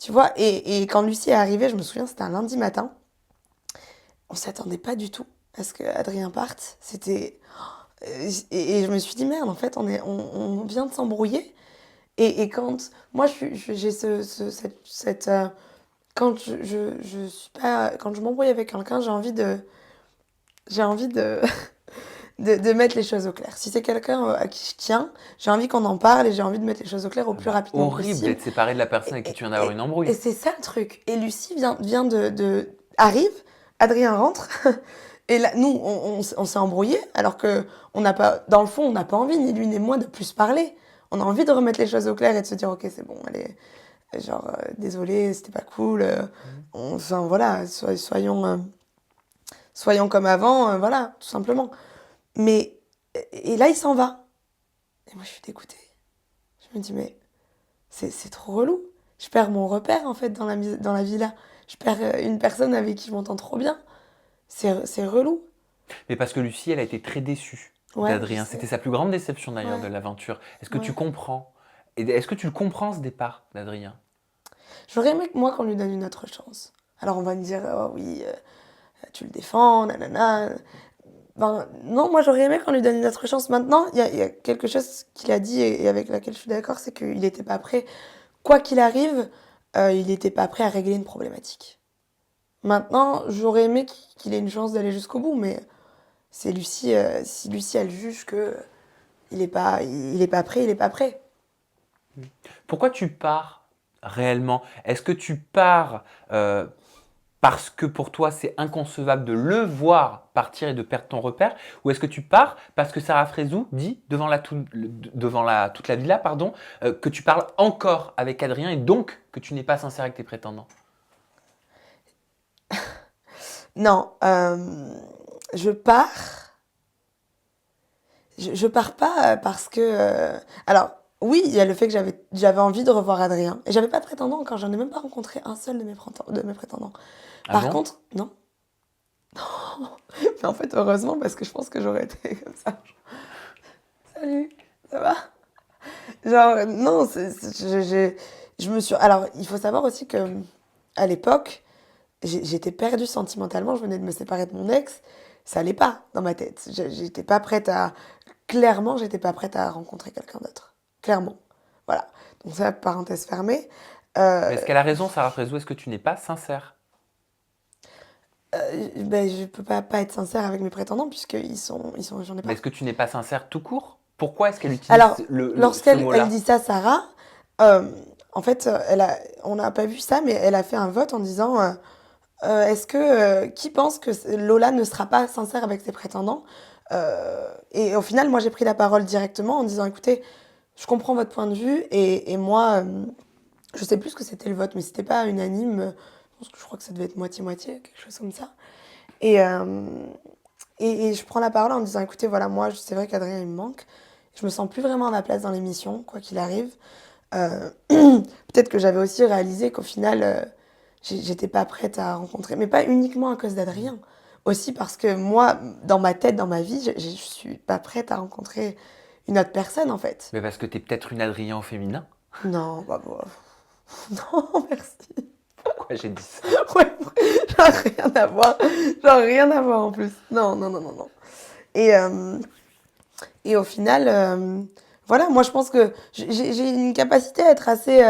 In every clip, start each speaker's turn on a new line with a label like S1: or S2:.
S1: Tu vois, et quand Lucie est arrivée, je me souviens, c'était un lundi matin, on s'y attendait pas du tout à ce que Adrien parte. C'était... et je me suis dit, merde, en fait, on vient de s'embrouiller. Et quand... Moi, j'ai quand je suis pas... Quand je m'embrouille avec quelqu'un, j'ai envie de, de mettre les choses au clair. Si c'est quelqu'un à qui je tiens, j'ai envie qu'on en parle et j'ai envie de mettre les choses au clair au
S2: Ah
S1: plus
S2: bah,
S1: rapidement
S2: horrible
S1: possible.
S2: d'être séparé de la personne
S1: Et,
S2: avec qui tu viens
S1: et,
S2: d'avoir
S1: et,
S2: une
S1: et
S2: embrouille.
S1: c'est ça le truc. Et Lucie vient arrive, Adrien rentre, et là, nous, on s'est embrouillés, alors que on n'a pas, dans le fond, on n'a pas envie, ni lui ni moi, de plus parler. On a envie de remettre les choses au clair et de se dire, ok, c'est bon, allez, genre, désolé, c'était pas cool.
S2: Mhm.
S1: Enfin, voilà, soyons comme avant, voilà, tout simplement. Mais, et là, il s'en va. Et moi, je suis dégoûtée. Je me dis, mais c'est trop relou. Je perds mon repère, en fait, dans la villa. Je perds une personne avec qui je m'entends trop bien. C'est relou.
S2: Mais parce que Lucie, elle a été très déçue
S1: Ouais, je
S2: d'Adrien. C'était
S1: sais.
S2: sa plus grande déception d'ailleurs de
S1: Ouais,
S2: l'aventure. Est-ce que tu
S1: ouais.
S2: comprends? Et est-ce que tu le comprends ce départ d'Adrien?
S1: J'aurais aimé que moi qu'on lui donne une autre chance. Alors on va me dire, oh oui, tu le défends, nanana. Ben, non, moi j'aurais aimé qu'on lui donne une autre chance. Maintenant, il y a quelque chose qu'il a dit et avec laquelle je suis d'accord, c'est qu'il n'était pas prêt. Quoi qu'il arrive, il n'était pas prêt à régler une problématique. Maintenant, j'aurais aimé qu'il ait une chance d'aller jusqu'au bout, mais c'est Lucie, si Lucie elle juge que il est pas prêt, il est pas prêt.
S2: Pourquoi tu pars réellement? Est-ce que tu pars parce que pour toi c'est inconcevable de le voir partir et de perdre ton repère? Ou est-ce que tu pars parce que Sarah Frézou dit toute la villa, pardon, que tu parles encore avec Adrien et donc que tu n'es pas sincère avec tes prétendants?
S1: Non, je pars. Je pars pas parce que. Alors, oui, il y a le fait que j'avais envie de revoir Adrien. Et j'avais pas de prétendant encore, j'en ai même pas rencontré un seul de mes prétendants.
S2: Ah
S1: Par
S2: bon?
S1: contre, non. Mais en fait, heureusement, parce que je pense que j'aurais été comme ça. Salut, ça va? Genre, non, je me suis. Alors, il faut savoir aussi que, à l'époque, j'étais perdue sentimentalement, je venais de me séparer de mon ex. Ça allait pas dans ma tête. J'étais pas prête à. Clairement, j'étais pas prête à rencontrer quelqu'un d'autre. Clairement. Voilà. Donc ça, parenthèse fermée. Euh,
S2: Mais est-ce qu'elle a raison, Sarah Frézou? Est-ce que tu n'es pas sincère?
S1: ben, je peux pas être sincère avec mes prétendants j'en ai
S2: Mais
S1: pas.
S2: est-ce que tu n'es pas sincère tout court? Pourquoi est-ce qu'elle utilise
S1: Alors,
S2: ce
S1: elle
S2: mot-là?
S1: dit ça, Sarah, euh, en fait, on n'a pas vu ça, mais elle a fait un vote en disant est-ce que qui pense que Lola ne sera pas sincère avec ses prétendants. Et au final, moi, j'ai pris la parole directement en disant écoutez, je comprends votre point de vue et moi, je sais plus ce que c'était le vote, mais c'était pas unanime. Je crois que ça devait être moitié-moitié, quelque chose comme ça. Et, euh, et je prends la parole en disant écoutez, voilà, moi, c'est vrai qu'Adrien, il me manque. Je me sens plus vraiment à ma place dans l'émission, quoi qu'il arrive. Peut-être que j'avais aussi réalisé qu'au final, j'étais pas prête à rencontrer, mais pas uniquement à cause d'Adrien. Aussi parce que moi, dans ma tête, dans ma vie, je suis pas prête à rencontrer une autre personne, en fait.
S2: Mais parce que tu es peut-être une Adrien au féminin.
S1: Non, bah, bon, non, merci.
S2: Pourquoi j'ai dit ça?
S1: Ouais, genre rien à voir. Genre rien à voir en plus. Non, non, non, non, non. Et, euh, et au final, voilà, moi je pense que j'ai une capacité à être assez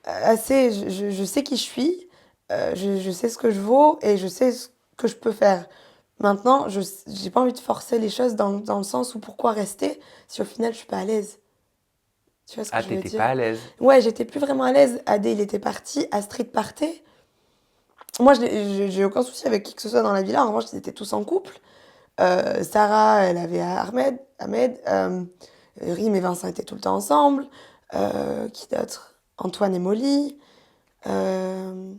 S1: je sais qui je suis, je sais ce que je vaux et je sais ce que je peux faire. Maintenant, je j'ai pas envie de forcer les choses dans le sens où pourquoi rester si au final je suis pas à l'aise. Tu vois ce que
S2: Ah,
S1: je veux
S2: t'étais
S1: dire?
S2: pas à l'aise.
S1: Ouais, j'étais plus vraiment à l'aise. Adé, il était parti, Astrid partait. Moi, j'ai aucun souci avec qui que ce soit dans la villa. En revanche, ils étaient tous en couple. Sarah, elle avait Ahmed. Rim et Vincent étaient tout le temps ensemble. Qui d'autre? Antoine et Molly.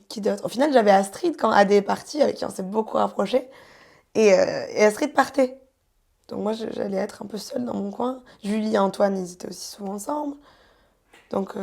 S1: Qui d'autre? Au final, j'avais Astrid quand Adé est parti, avec qui on s'est beaucoup rapproché. Et Astrid partait. Donc moi, j'allais être un peu seule dans mon coin. Julie et Antoine, ils étaient aussi souvent ensemble. Donc,